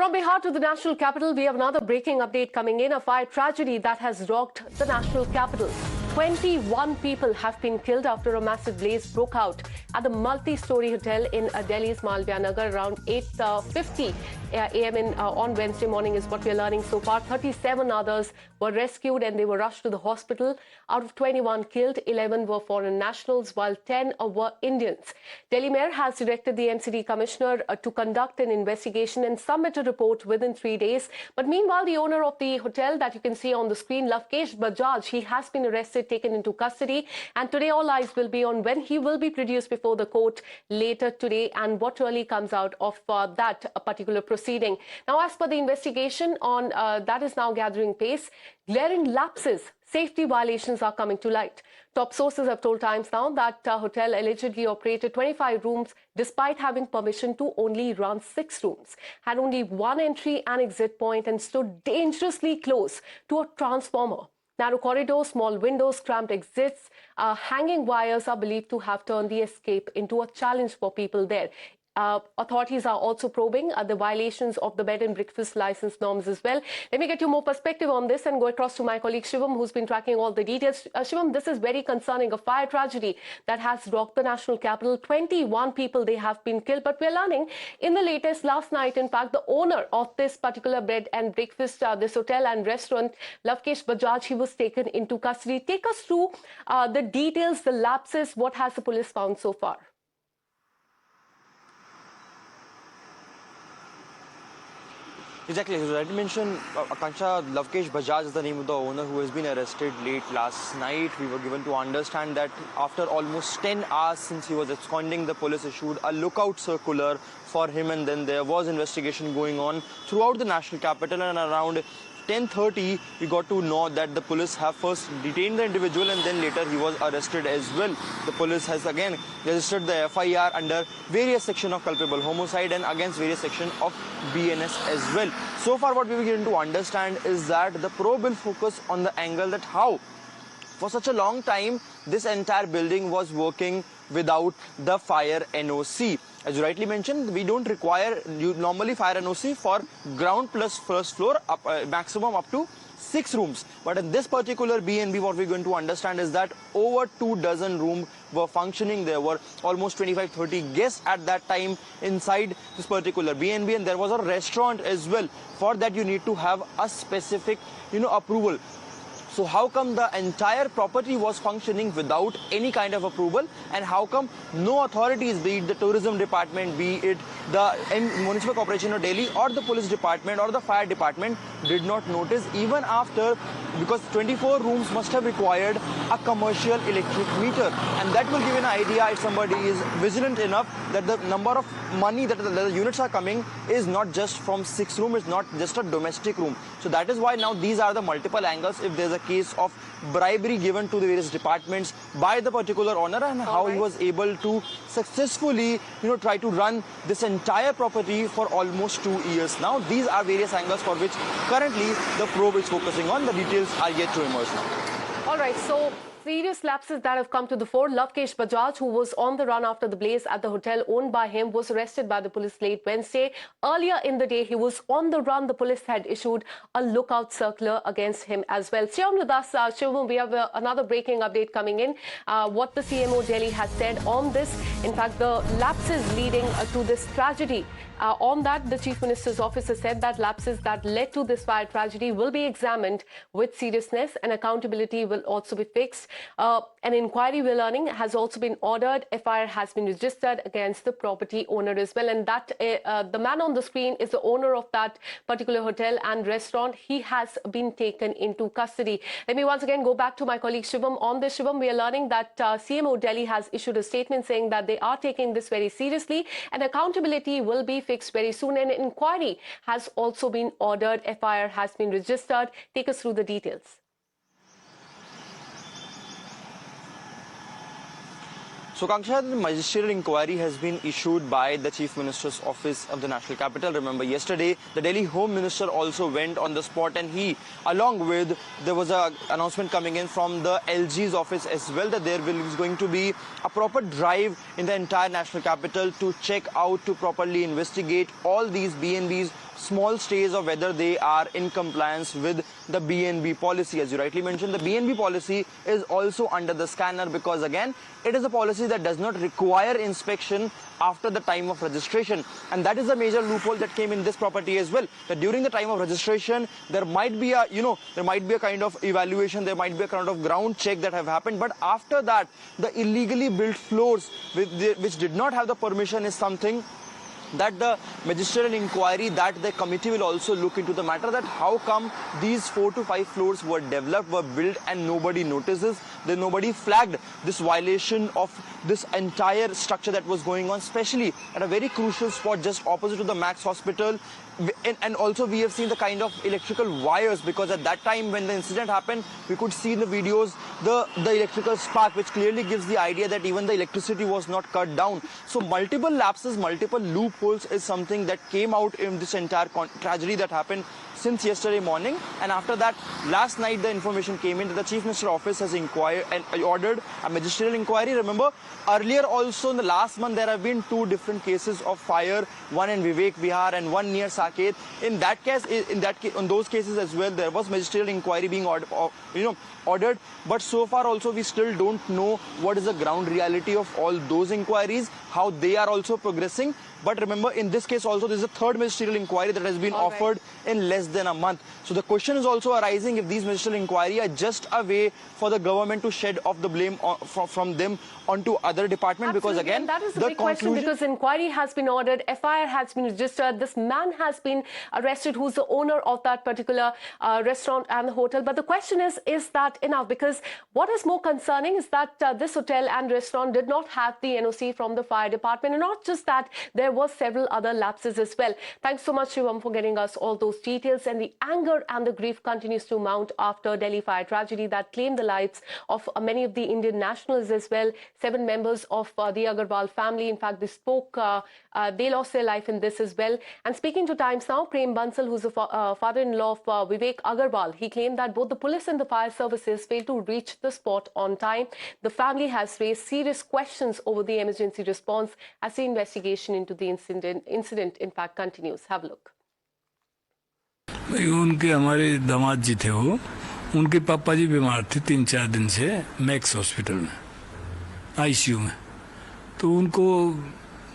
From Bihar to the national capital, we have another breaking update coming in. A fire tragedy that has rocked the national capital. 21 people have been killed after a massive blaze broke out at the multi-story hotel in Delhi's Malviya Nagar around 8:50 a.m. On Wednesday morning is what we are learning so far. 37 others were rescued and they were rushed to the hospital. Out of 21 killed, 11 were foreign nationals while 10 were Indians. Delhi Mayor has directed the MCD Commissioner to conduct an investigation and submit a report within 3 days. But meanwhile, the owner of the hotel that you can see on the screen, Lavkesh Bajaj, he has been arrested, taken into custody, and today all eyes will be on when he will be produced before the court later today and what really comes out of that particular proceeding. Now, as per the investigation on that is now gathering pace, glaring lapses, safety violations are coming to light. Top sources have told Times Now that hotel allegedly operated 25 rooms despite having permission to only run 6 rooms, had only one entry and exit point and stood dangerously close to a transformer. Narrow corridors, small windows, cramped exits, hanging wires are believed to have turned the escape into a challenge for people there. Authorities are also probing the violations of the bed and breakfast license norms as well. Let me get you more perspective on this and go across to my colleague Shivam, who's been tracking all the details. Shivam, this is very concerning. A fire tragedy that has rocked the national capital. 21 people, they have been killed. But we're learning in the latest last night, in fact, the owner of this particular bed and breakfast, this hotel and restaurant, Lavkesh Bajaj, he was taken into custody. Take us through the details, the lapses. What has the police found so far? Exactly, as I mentioned, Akansha, Lavkesh Bajaj is the name of the owner who has been arrested late last night. We were given to understand that after almost 10 hours since he was absconding, the police issued a lookout circular for him, and then there was investigation going on throughout the national capital. And around 10:30, we got to know that the police have first detained the individual and then later he was arrested as well. The police has again registered the FIR under various sections of culpable homicide and against various sections of BNS as well. So far, what we were getting to understand is that the probe will focus on the angle that how for such a long time this entire building was working without the fire NOC. As you rightly mentioned, we don't require normally fire NOC for ground plus first floor, maximum up to 6 rooms. But in this particular B&B, what we're going to understand is that over 24 rooms were functioning. There were almost 25-30 guests at that time inside this particular B&B, and there was a restaurant as well. For that, you need to have a specific, approval. So how come the entire property was functioning without any kind of approval, and how come no authorities, be it the tourism department, be it the Municipal Corporation of Delhi or the police department or the fire department did not notice even after, because 24 rooms must have required a commercial electric meter, and that will give an idea if somebody is vigilant enough that the number of money that the units are coming is not just from 6 rooms, it's not just a domestic room. So that is why now these are the multiple angles. If there's a case of bribery given to the various departments by the particular owner, and how he was able to successfully try to run this entire property for almost 2 years now. These are various angles for which currently the probe is focusing on. The details are yet to emerge now. All right, so serious lapses that have come to the fore. Lavkesh Bajaj, who was on the run after the blaze at the hotel owned by him, was arrested by the police late Wednesday. Earlier in the day, he was on the run. The police had issued a lookout circular against him as well. Stay on with us, Shivam. We have another breaking update coming in. What the CMO Delhi has said on this. In fact, the lapses leading to this tragedy. On that, the Chief Minister's office has said that lapses that led to this fire tragedy will be examined with seriousness and accountability will also be fixed. An inquiry, we're learning, has also been ordered. FIR has been registered against the property owner as well. And that the man on the screen is the owner of that particular hotel and restaurant. He has been taken into custody. Let me once again go back to my colleague Shivam. On this, Shivam, we are learning that CMO Delhi has issued a statement saying that they are taking this very seriously and accountability will be fixed very soon. An inquiry has also been ordered. FIR has been registered. Take us through the details. So, Kangsha, the magisterial inquiry has been issued by the Chief Minister's Office of the National Capital. Remember, yesterday, the Delhi Home Minister also went on the spot, and he, along with, there was an announcement coming in from the LG's office as well, that there is going to be a proper drive in the entire national capital to check out, to properly investigate all these B&Bs small stays or whether they are in compliance with the BNB policy. As you rightly mentioned, the BNB policy is also under the scanner because again, it is a policy that does not require inspection after the time of registration, and that is a major loophole that came in this property as well, that during the time of registration there might be a kind of evaluation, there might be a kind of ground check that have happened, but after that the illegally built floors which did not have the permission is something that the magisterial inquiry, that the committee will also look into the matter, that how come these 4 to 5 floors were developed, were built, and nobody notices, then nobody flagged this violation of this entire structure that was going on, especially at a very crucial spot just opposite to the Max Hospital. And also we have seen the kind of electrical wires, because at that time when the incident happened, we could see in the videos the electrical spark, which clearly gives the idea that even the electricity was not cut down. So multiple lapses, multiple loopholes is something that came out in this entire tragedy that happened since yesterday morning. And after that, last night the information came in that the Chief Minister's office has inquired and ordered a magisterial inquiry. Remember, earlier also in the last month there have been 2 different cases of fire, one in Vivek Vihar and one near Saket. In those cases as well, there was magisterial inquiry being ordered, but so far also we still don't know what is the ground reality of all those inquiries, how they are also progressing. But remember, in this case also, there is a 3rd ministerial inquiry that has been offered in less than a month. So the question is also arising if these ministerial inquiry are just a way for the government to shed off the blame from them onto other departments. Because again, that is the big question, because inquiry has been ordered, FIR has been registered, this man has been arrested who's the owner of that particular restaurant and the hotel. But the question is that enough? Because what is more concerning is that this hotel and restaurant did not have the NOC from the fire department, and not just that, there was several other lapses as well. Thanks so much, Shivam, for getting us all those details. And the anger and the grief continues to mount after Delhi fire tragedy that claimed the lives of many of the Indian nationals as well. 7 members of the Agarwal family, in fact, they lost their life in this as well. And speaking to Times Now, Prem Bansal, who's the father-in-law of Vivek Agarwal, he claimed that both the police and the fire services failed to reach the spot on time. The family has raised serious questions over the emergency response as the investigation into the incident in fact continues. Have a look. उनके हमारे दामाद जी थे, वो उनके पापा जी बीमार थे 3-4 दिन से मैक्स हॉस्पिटल में आईसीयू में, तो उनको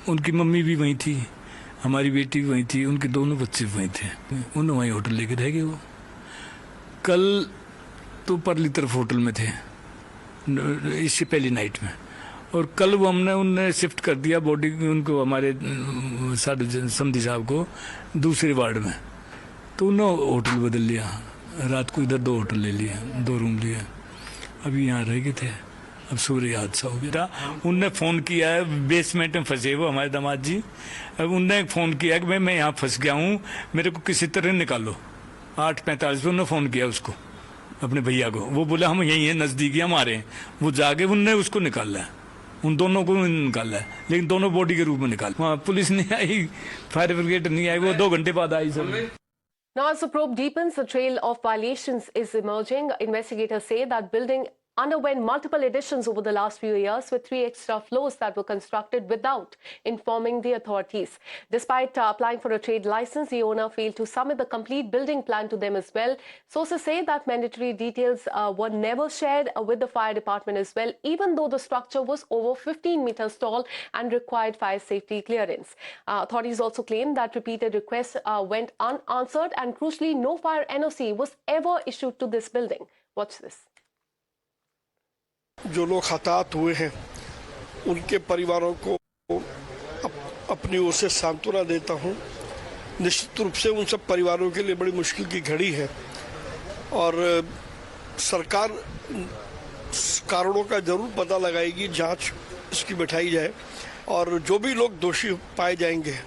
उनकी मम्मी भी वहीं थी, हमारी बेटी भी वहीं थी, उनके दोनों बच्चे भी वहीं थे, उन्होंने वहीं होटल लेके रह गए। वो कल तो परली तरफ होटल में थे इससे पहली नाइट में, और कल वो उनने शिफ्ट कर दिया बॉडी उनको, हमारे समधी साहब को दूसरे वार्ड में, तो उन्होंने होटल बदल लिया, रात को इधर 2 होटल ले लिए, 2 रूम लिए, अभी यहाँ रह गए थे। अब सूर्य हादसा हो गया। उनने फ़ोन किया है, बेसमेंट में फंसे वो हमारे दामाद जी, अब उनने फ़ोन किया कि मैं यहाँ फंस गया हूँ, मेरे को किसी तरह निकालो। 8:45 पे उन्होंने फ़ोन किया उसको, अपने भैया को, वो बोला हम यहीं हैं, नज़दीकी हमारे, वो जाके उनने उसको निकाला है, उन दोनों को निकाला है, लेकिन दोनों बॉडी के रूप में निकाला। वहाँ पुलिस नहीं आई, फायर ब्रिगेड नहीं आई, वो 2 घंटे बाद आई सब। Now, as the probe deepens, the trail of violations is emerging. Investigators say that building underwent multiple additions over the last few years, with 3 extra floors that were constructed without informing the authorities. Despite applying for a trade license, the owner failed to submit the complete building plan to them as well. Sources say that mandatory details were never shared with the fire department as well, even though the structure was over 15 meters tall and required fire safety clearance. Authorities also claim that repeated requests went unanswered, and crucially, no fire NOC was ever issued to this building. Watch this. जो लोग हताहत हुए हैं उनके परिवारों को अपनी ओर से सांत्वना देता हूं। निश्चित रूप से उन सब परिवारों के लिए बड़ी मुश्किल की घड़ी है और सरकार कारणों का जरूर पता लगाएगी, जांच इसकी बिठाई जाए और जो भी लोग दोषी पाए जाएंगे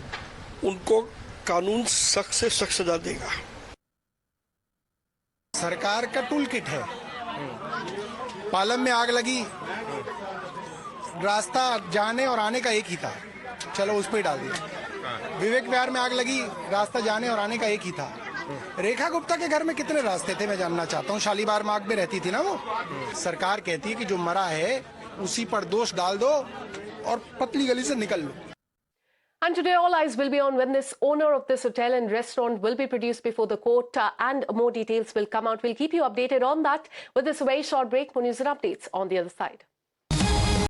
उनको कानून सख्त से सख्त सजा देगा। सरकार का टूल किट है। पालम में आग लगी, रास्ता जाने और आने का एक ही था, चलो उस पर डाल दिया। विवेक विहार में आग लगी, रास्ता जाने और आने का एक ही था। रेखा गुप्ता के घर में कितने रास्ते थे मैं जानना चाहता हूँ। शालीमार में आग में रहती थी ना वो। सरकार कहती है कि जो मरा है उसी पर दोष डाल दो और पतली गली से निकल लो। And today, all eyes will be on when this owner of this hotel and restaurant will be produced before the court, and more details will come out. We'll keep you updated on that with this very short break. More news and updates on the other side.